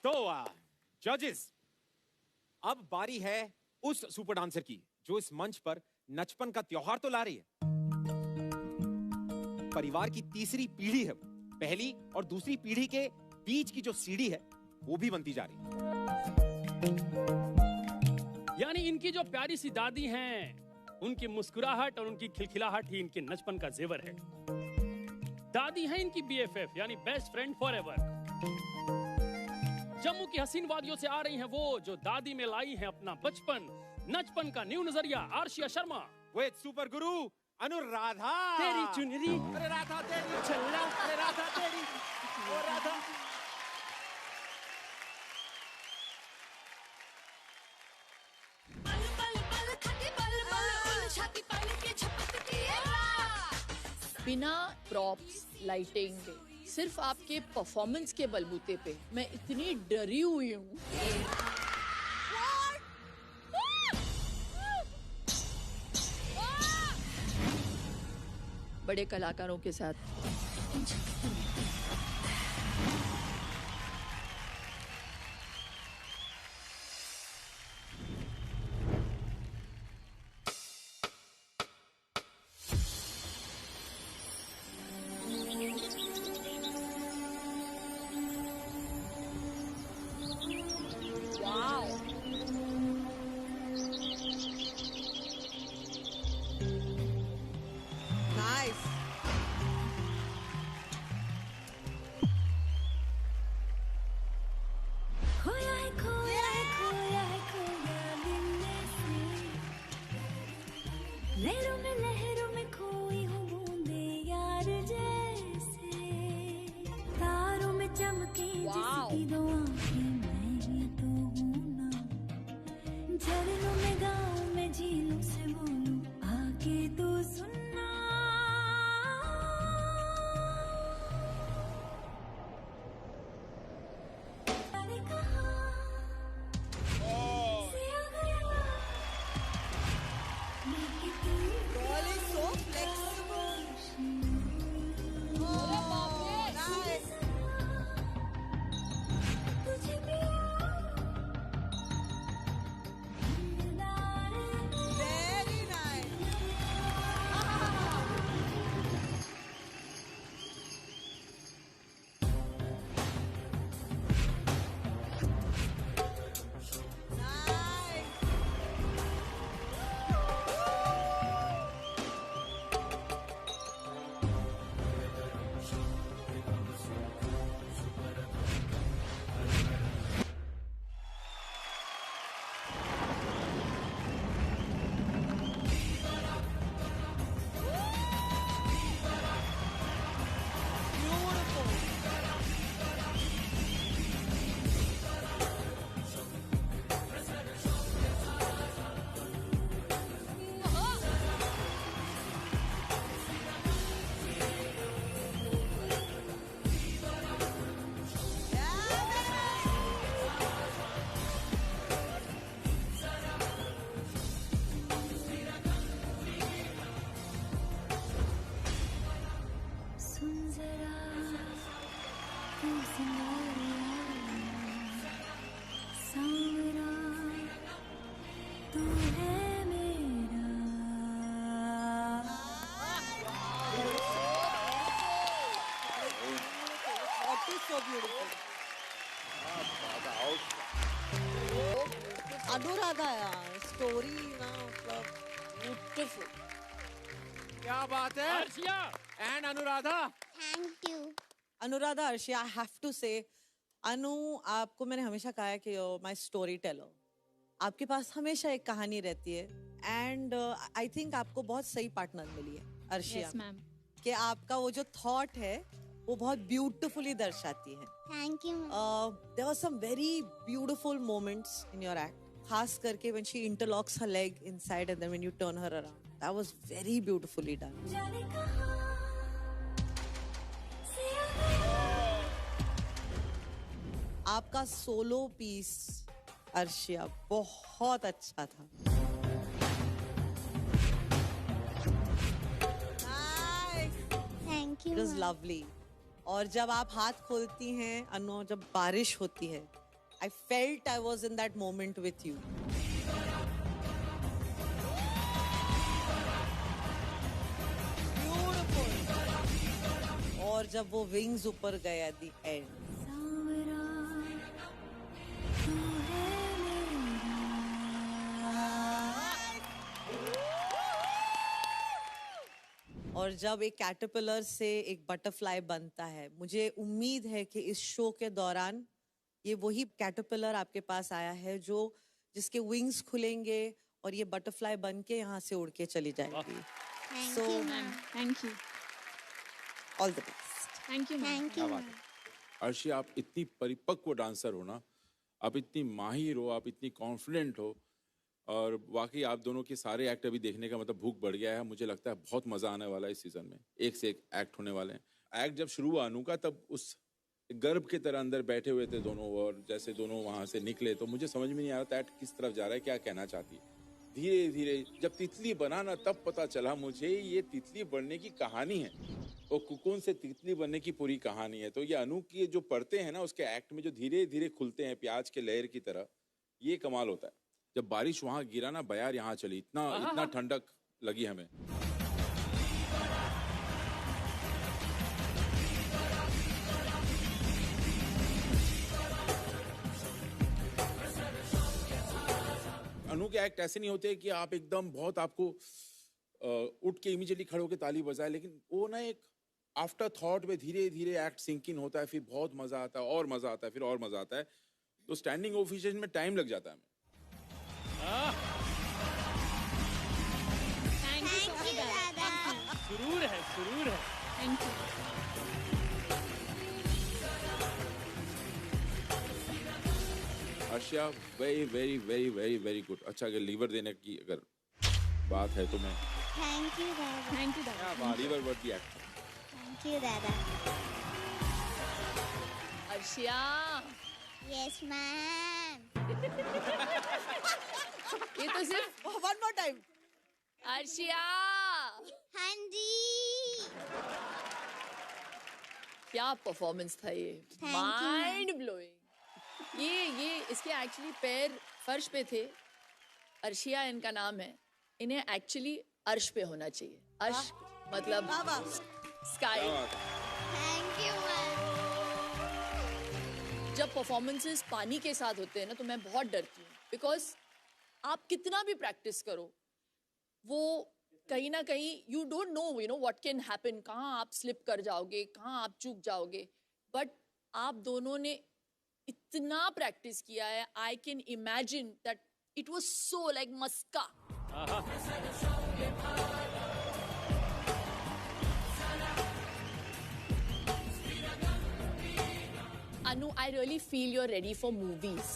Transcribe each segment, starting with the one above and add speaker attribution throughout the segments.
Speaker 1: तो जजेस, अब बारी है उस सुपर डांसर की जो इस मंच पर नचपन का त्योहार तो ला रही है। परिवार की तीसरी पीढ़ी है, पहली और दूसरी पीढ़ी के बीच की जो सीढ़ी है वो भी बनती जा रही है।
Speaker 2: यानी इनकी जो प्यारी सी दादी हैं, उनकी मुस्कुराहट और उनकी खिलखिलाहट ही इनके नचपन का जेवर है। दादी हैं इनकी BFF यानी बेस्ट फ्रेंड फॉरएवर। जम्मू की हसीन वादियों से आ रही हैं वो जो दादी में लाई हैं अपना बचपन, नचपन का न्यू नजरिया, आर्शिया शर्मा।
Speaker 1: विद सुपर गुरु अनुराधा।
Speaker 2: तेरी चुनरी,
Speaker 1: अरे राधा तेरी छल्ला, अरे राधा तेरी, ओ राधा।
Speaker 3: बिना प्रॉप्स, लाइटिंग, सिर्फ आपके परफॉर्मेंस के बलबूते पे मैं इतनी डरी हुई हूँ। बड़े कलाकारों के साथ
Speaker 4: लहरों में खोई हूँ बूंदे यार जैसे, तारों में चमके जिसकी दो आँखें, मैं ही तो हूँ ना। झरनों में, गाँव में, झीलों से बोलूं आके तो सुनना। मैंने कहा से आ गया।
Speaker 5: Girl is so flexible. Nice.
Speaker 4: तुझे भी
Speaker 5: Very nice. Nice.
Speaker 4: सुन जरा तू सिंगारिया, सांवरा तू है मेरा।
Speaker 5: That is so beautiful. Anuradha यार, स्टोरी ना मतलब
Speaker 3: ब्यूटीफुल।
Speaker 1: क्या बात है
Speaker 2: Arshia
Speaker 1: and Anuradha.
Speaker 6: Thank you.
Speaker 5: Anuradha, Arshia, I have to say, Anu, आपको मैंने हमेशा कहा है कि माय स्टोरी टेलर, आपके पास हमेशा एक कहानी रहती है एंड आई थिंक आपको बहुत सही पार्टनर मिली है अर्शिया।
Speaker 6: Yes, ma'am.
Speaker 5: कि आपका वो जो थॉट है वो बहुत ब्यूटीफुली दर्शाती है।
Speaker 6: Thank you.
Speaker 5: There were some very beautiful moments in your act, खास करके when she interlocks her leg inside and then when you turn her around, that was very beautifully done.
Speaker 4: जाने कहाँ से आ गया।
Speaker 5: आपका सोलो पीस अर्शिया बहुत अच्छा था।
Speaker 6: Thank you.
Speaker 5: It was
Speaker 6: ma'am.
Speaker 5: lovely. और जब आप हाथ खोलती हैं अनु, जब बारिश होती है I felt I was in that moment with you. Beautiful. और जब वो wings ऊपर गए at the end.
Speaker 4: सांवरा तू है
Speaker 5: और जब एक कैटरपिलर से एक बटरफ्लाई बनता है, मुझे उम्मीद है कि इस शो के दौरान ये वही कैटरपिलर आपके पास आया है जो जिसके विंग्स खुलेंगे और ये बटरफ्लाई बन के यहाँ से उड़ के चली जाएगी.
Speaker 6: Thank
Speaker 5: So,
Speaker 6: you, ma'am. Thank you.
Speaker 5: All the best.
Speaker 6: Thank you, ma'am. Thank you, ma'am.
Speaker 7: Arshi, आप इतनी परिपक्व डांसर हो ना, आप इतनी माहिर हो, आप इतनी कॉन्फिडेंट हो, और वाकई आप दोनों के सारे एक्ट अभी देखने का मतलब भूख बढ़ गया है. मुझे लगता है बहुत मजा आने वाला है इस सीजन में. एक से एक एक्ट होने वाले हैं. एक्ट जब शुरू हुआ अनु का, तब उस गर्भ के तरह अंदर बैठे हुए थे दोनों, और जैसे दोनों वहां से निकले तो मुझे समझ में नहीं आ रहा था एक्ट किस तरफ जा रहा है, क्या कहना चाहती है. धीरे धीरे जब तितली बना ना, तब पता चला मुझे ये तितली बनने की कहानी है, और कुकुन से तितली बनने की पूरी कहानी है. तो ये अनु की जो पढ़ते हैं ना उसके एक्ट में, जो धीरे धीरे खुलते हैं प्याज के लेयर की तरह, ये कमाल होता है. जब बारिश वहां गिरा ना, बयार यहाँ चली, इतना ठंडक लगी हमें. अनु के एक्ट ऐसे नहीं होते कि आप एकदम बहुत आपको उठ के इमीडिएटली खड़े होकर ताली बजाए, लेकिन वो ना एक आफ्टर थॉट में धीरे धीरे एक्ट सिंक इन होता है, फिर बहुत मजा आता है, और मजा आता है, फिर और मजा आता है. तो स्टैंडिंग ओवेशन में टाइम लग जाता है हमें.
Speaker 6: Thank you, दादा.
Speaker 2: सुरूर है, सुरूर है.
Speaker 6: Thank you.
Speaker 7: Arshia, very very very very very good. अच्छा, अगर लीवर देने की अगर बात है तो मैं
Speaker 6: Thank you, दादा. Thank you, दादा.
Speaker 7: लीवर worth the act.
Speaker 6: Thank you, दादा.
Speaker 3: Arshia,
Speaker 6: Yes, ma'am.
Speaker 3: ये तो सिर्फ
Speaker 5: वन मोर टाइम.
Speaker 3: अर्शिया,
Speaker 6: हाँ जी.
Speaker 3: क्या परफॉर्मेंस था ये.
Speaker 6: Thank you, ma'am.
Speaker 3: Mind blowing. ये इसके एक्चुअली पैर फर्श पे थे. अर्शिया इनका नाम है. इन्हें एक्चुअली अर्श पे होना चाहिए. अर्श मतलब स्काई.
Speaker 6: Thank you, ma'am.
Speaker 3: जब परफॉर्मेंसेस पानी के साथ होते हैं ना, तो मैं बहुत डरती हूँ, बिकॉज आप कितना भी प्रैक्टिस करो, वो कहीं ना कहीं you don't know what can happen, कहाँ आप स्लिप कर जाओगे, कहाँ आप चूक जाओगे. बट आप दोनों ने इतना प्रैक्टिस किया है. I can imagine that it was so like मस्का. Anu, I really feel you're ready for movies.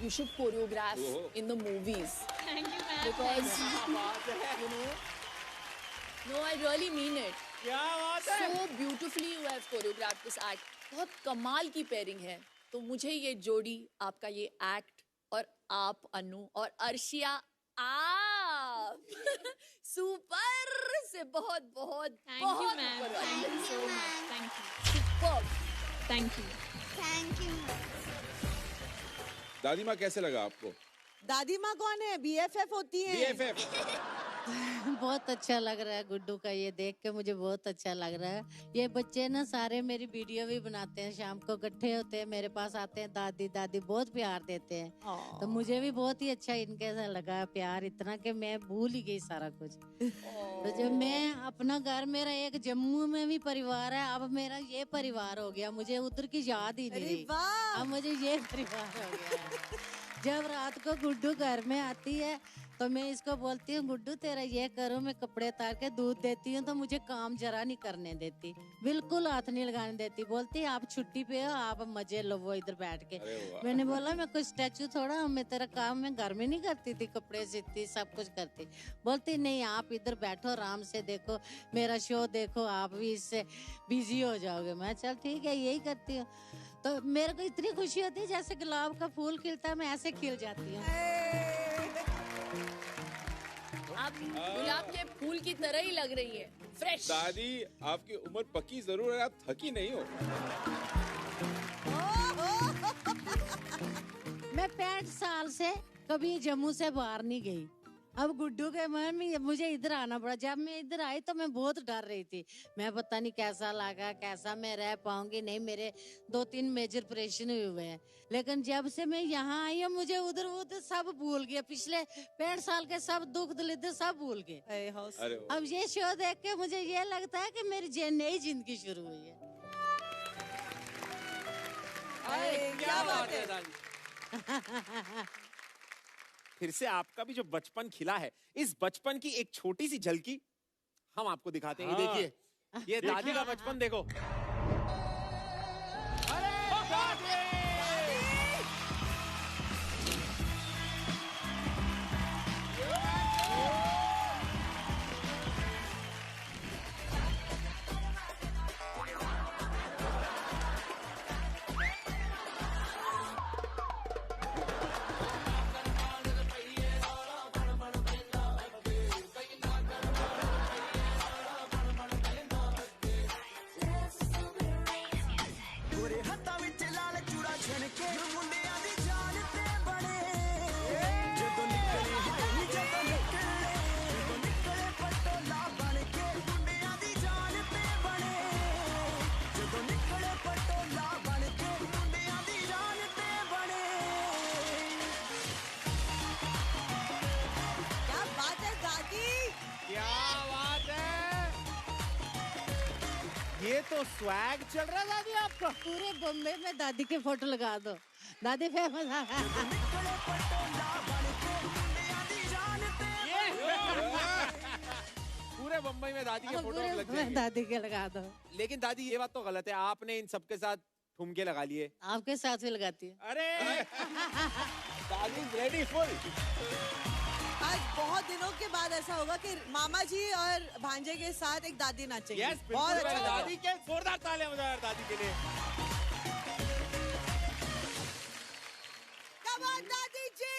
Speaker 3: You should choreograph in the movies.
Speaker 6: Thank you, ma'am.
Speaker 3: Because, no, I really mean it.
Speaker 1: क्या बात है.
Speaker 3: So beautifully you have choreographed this act. बहुत कमाल की pairing है. तो मुझे ये जोड़ी, आपका ये एक्ट, और आप अनु और अर्शिया, आप सुपर से बहुत बहुत
Speaker 6: Thank you,
Speaker 3: बहुत
Speaker 6: ma'am.
Speaker 3: ऊपर वाली
Speaker 6: Thank
Speaker 3: है.
Speaker 6: you, ma'am. Thank you.
Speaker 3: Superb.
Speaker 6: Thank you. Thank you, ma'am.
Speaker 7: दादी माँ, कैसे लगा आपको?
Speaker 5: दादी माँ कौन है? BFF होती है.
Speaker 1: BFF.
Speaker 8: बहुत अच्छा लग रहा है गुड्डू का, ये देख के मुझे बहुत अच्छा लग रहा है. ये बच्चे ना सारे मेरी वीडियो भी बनाते हैं, शाम को इकट्ठे होते हैं, मेरे पास आते हैं, दादी दादी बहुत प्यार देते हैं. तो मुझे भी बहुत ही अच्छा इनके साथ लगा प्यार, इतना कि मैं भूल ही गई सारा कुछ. तो जब मैं अपना घर, मेरा एक जम्मू में भी परिवार है, अब मेरा ये परिवार हो गया, मुझे उधर की याद ही नहीं
Speaker 5: अरे
Speaker 8: रही.
Speaker 5: वाह.
Speaker 8: अब मुझे ये परिवार हो गया है. जब रात को गुड्डू घर में आती है तो मैं इसको बोलती हूँ, गुड्डू तेरा ये करो, मैं कपड़े उतार के दूध देती हूँ, तो मुझे काम जरा नहीं करने देती, बिल्कुल हाथ नहीं लगाने देती. बोलती आप छुट्टी पे हो, आप मजे लो वो इधर बैठ के. मैंने बोला मैं कोई स्टैचू थोड़ा, मैं तेरा काम मैं घर में नहीं करती थी, कपड़े सीती, सब कुछ करती. बोलती नहीं, आप इधर बैठो, आराम से देखो मेरा शो, देखो आप भी इससे बिजी हो जाओगे. मैं चल ठीक है, यही करती हूँ. तो मेरे को इतनी खुशी होती है, जैसे गुलाब का फूल खिलता है, मैं ऐसे खिल जाती हूँ.
Speaker 3: आप गुलाब के फूल की तरह ही लग रही है, फ्रेश।
Speaker 7: दादी आपकी उम्र पक्की जरूर है, आप थकी नहीं हो।
Speaker 8: मैं 65 साल से कभी जम्मू से बाहर नहीं गई। अब गुड्डू के मन में मुझे इधर आना पड़ा। जब मैं इधर आई तो मैं बहुत डर रही थी, मैं पता नहीं कैसा लगा, कैसा मैं रह पाऊंगी नहीं। मेरे 2-3 मेजर ऑपरेशन हुए हैं, लेकिन जब से मैं यहाँ आई हूँ मुझे उधर उधर सब भूल गया। पिछले 65 साल के सब दुख दलिद्र सब भूल गए।
Speaker 7: अरे
Speaker 8: अब ये शो देख के मुझे ये लगता है कि मेरी नई जिंदगी शुरू हुई है।
Speaker 5: क्या बात है
Speaker 1: दादी। फिर से आपका भी जो बचपन खिला है, इस बचपन की एक छोटी सी झलकी हम आपको दिखाते हैं। ये देखिए, ये दादी का बचपन देखो। अरे दादी! ये तो स्वैग चल रहा है दादी आपका।
Speaker 8: पूरे बॉम्बे में दादी के फोटो लगा दो, दादी फेमस।
Speaker 1: पूरे बम्बई में दादी के फोटो लग
Speaker 8: पूरे
Speaker 1: जाएंगे।
Speaker 8: दादी के लगा दो।
Speaker 1: लेकिन दादी ये बात तो गलत है, आपने इन सबके साथ ठुमके लगा लिए।
Speaker 8: आपके साथ भी लगाती है।
Speaker 1: अरे दादी रेडी फुल।
Speaker 5: आज बहुत दिनों के बाद ऐसा होगा कि मामा जी और भांजे के साथ एक दादी नाचेंगी।
Speaker 1: यस,
Speaker 5: बहुत
Speaker 1: बिल्कुल।
Speaker 5: अच्छा लगा।
Speaker 1: दादी के जोरदार तालियां बजाओ दादी के लिए।
Speaker 5: Come on, दादी जी।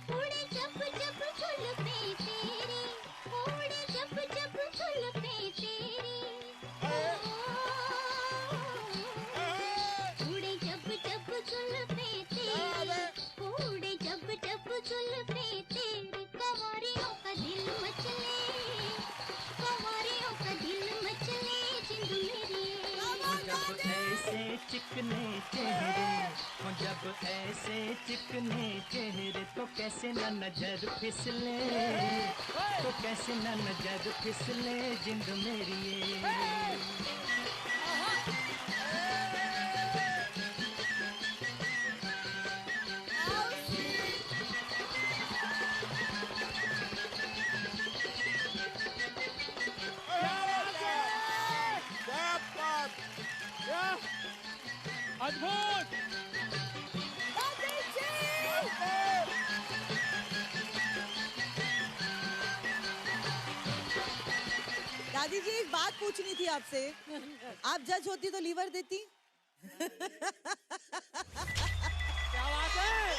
Speaker 6: उड़े जब जब जुल्फे तेरी, उड़े जब जब जुल्फे तेरी, उड़े जब जब जुल्फे तेरी, उड़े जब जब जुल्फे तेरी, कंवरियों का दिल मचले, कंवरियों का दिल मचले, जिंद मेरी।
Speaker 9: जब ऐसे चिकने चेहरे हो, जब ऐसे चिकने चेहरे, तो कैसे न नजर फिसले, तो कैसे न नजर फिसले, जिंद मेरी ये।
Speaker 2: अद्भुत।
Speaker 5: दादी जी एक बात पूछनी थी आपसे, आप जज होती तो लीवर देती?
Speaker 1: क्या बात है।